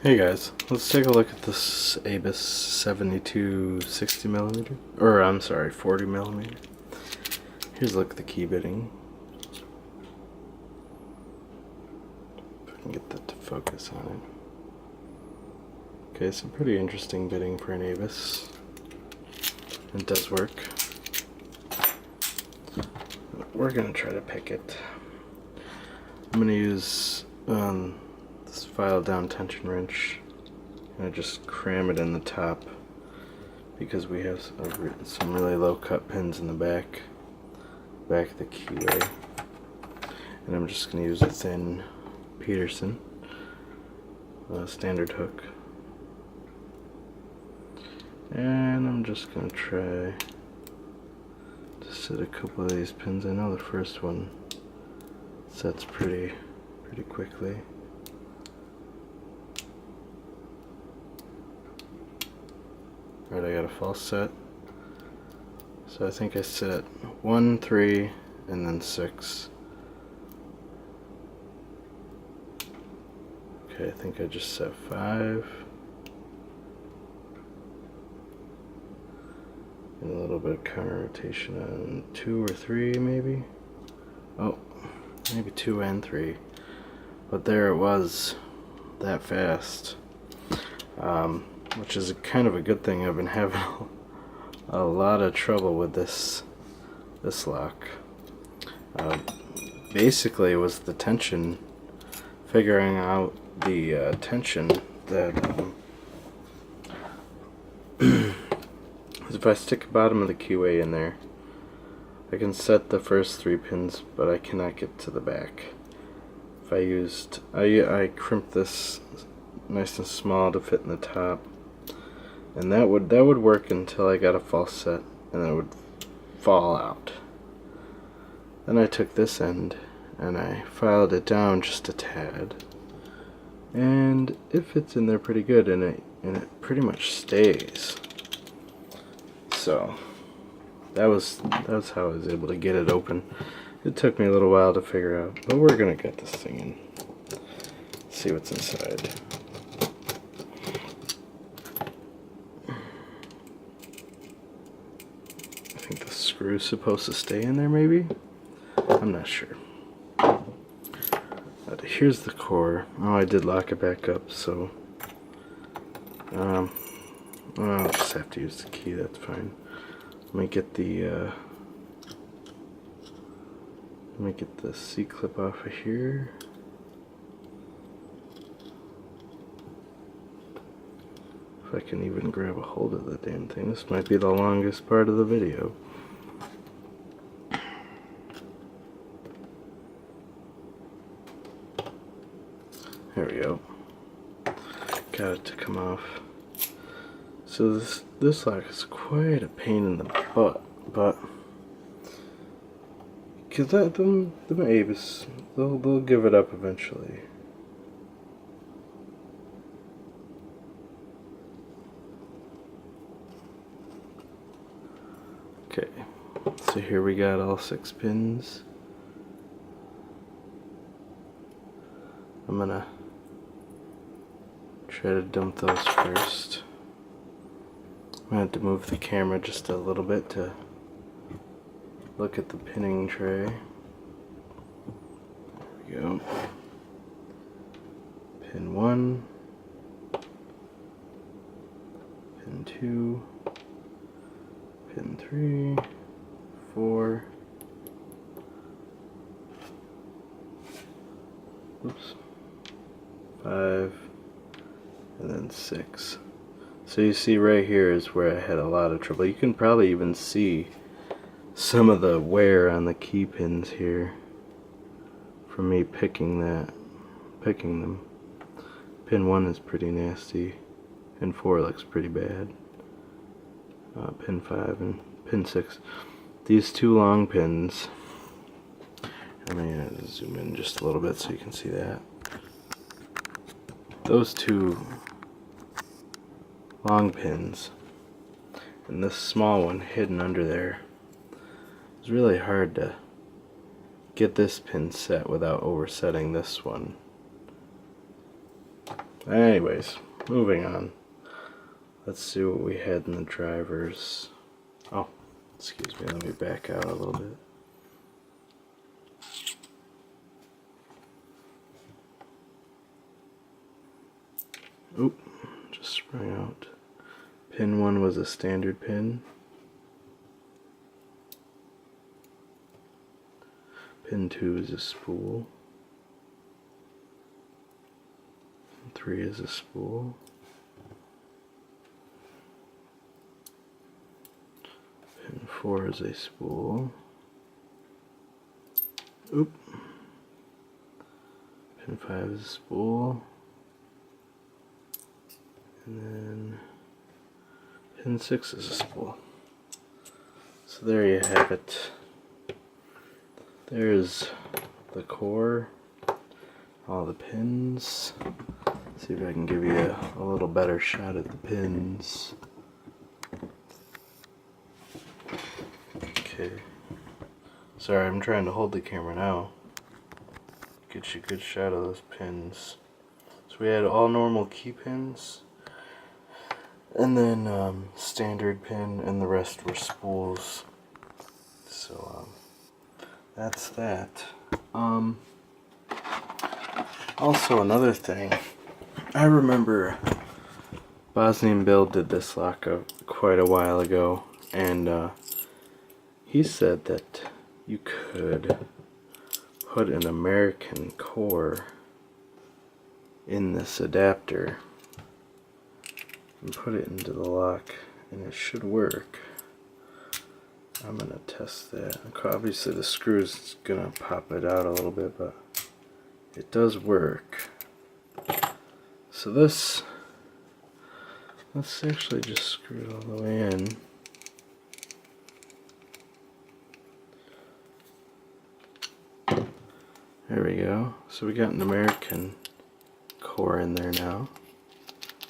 Hey guys, let's take a look at this Abus 72 60mm, or I'm sorry, 40mm. Here's a look at the key bitting. If I can get that to focus on it. Okay, some pretty interesting bitting for an Abus. It does work. We're gonna try to pick it. I'm gonna use this file down tension wrench and I just cram it in the top because we have some really low cut pins in the back of the keyway, and I'm just going to use a thin Peterson standard hook, and I'm just going to try to set a couple of these pins. I know the first one sets pretty quickly. Alright, I got a false set. So I think I set 1, 3, and then 6. Okay, I think I just set 5. And a little bit of counter rotation on 2 or 3 maybe. Oh, maybe 2 and 3. But there it was, that fast. Which is kind of a good thing. I've been having a lot of trouble with this lock. Basically, it was the tension, figuring out the tension that if I stick the bottom of the keyway in there, I can set the first 3 pins, but I cannot get to the back. If I used, I crimped this nice and small to fit in the top. And that would work until I got a false set, and then it would fall out. Then I took this end and I filed it down just a tad, and it fits in there pretty good, and it pretty much stays. So that was how I was able to get it open. It took me a little while to figure out, but we're gonna get this thing in. See what's inside. I think the screw's supposed to stay in there, maybe? I'm not sure. But here's the core. Oh, I did lock it back up, so I'll just have to use the key, that's fine. Let me get the C-clip off of here. If I can even grab a hold of the damn thing. This might be the longest part of the video. There we go. Got it to come off. So this lock is quite a pain in the butt, but because them Abus, they'll give it up eventually. Okay, so here we got all 6 pins. I'm gonna try to dump those first. I'm gonna have to move the camera just a little bit to look at the pinning tray. There we go. Pin 1, pin 2, pin 3, 4, oops, 5, and then 6. So you see right here is where I had a lot of trouble. You can probably even see some of the wear on the key pins here from me picking them. Pin 1 is pretty nasty. Pin 4 looks pretty bad. Pin 5 and pin 6. These 2 long pins, I'm going to zoom in just a little bit so you can see that. Those 2 long pins and this small one hidden under there, it's really hard to get this pin set without oversetting this one. Anyways, moving on. Let's see what we had in the drivers. Oh, excuse me, let me back out a little bit. Oop, just sprung out. Pin 1 was a standard pin. Pin 2 is a spool. 3 is a spool. Pin 4 is a spool. Oop. Pin 5 is a spool. And then pin 6 is a spool. So there you have it. There's the core, all the pins. See if I can give you a little better shot at the pins. Okay. Sorry, I'm trying to hold the camera now. Get you a good shot of those pins. So we had all normal key pins, and then standard pin, and the rest were spools. So that's that. Also another thing, I remember Bosnian Bill did this lock quite a while ago, and he said that you could put an American core in this adapter and put it into the lock, and it should work. I'm gonna test that. Obviously the screw's gonna pop it out a little bit, but it does work. So this, let's actually just screw it all the way in. There we go. So we got an American core in there now.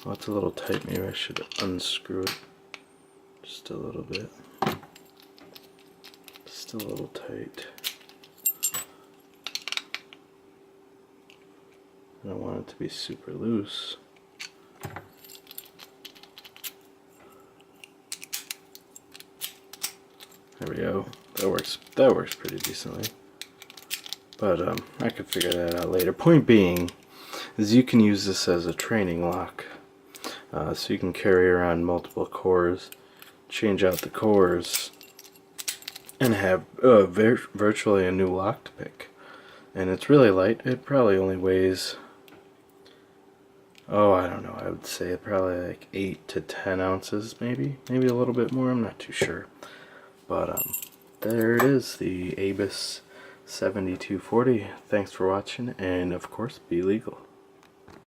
Oh, it's a little tight. Maybe I should unscrew it just a little bit. Still a little tight. I don't want it to be super loose. There we go. That works pretty decently. But I could figure that out later. Point being is you can use this as a training lock. So you can carry around multiple cores, change out the cores, and have virtually a new lock to pick. And it's really light. It probably only weighs, oh, I don't know, I would say probably like 8 to 10 ounces, maybe a little bit more, I'm not too sure. But there it is, the Abus 7240. Thanks for watching, and of course, be legal.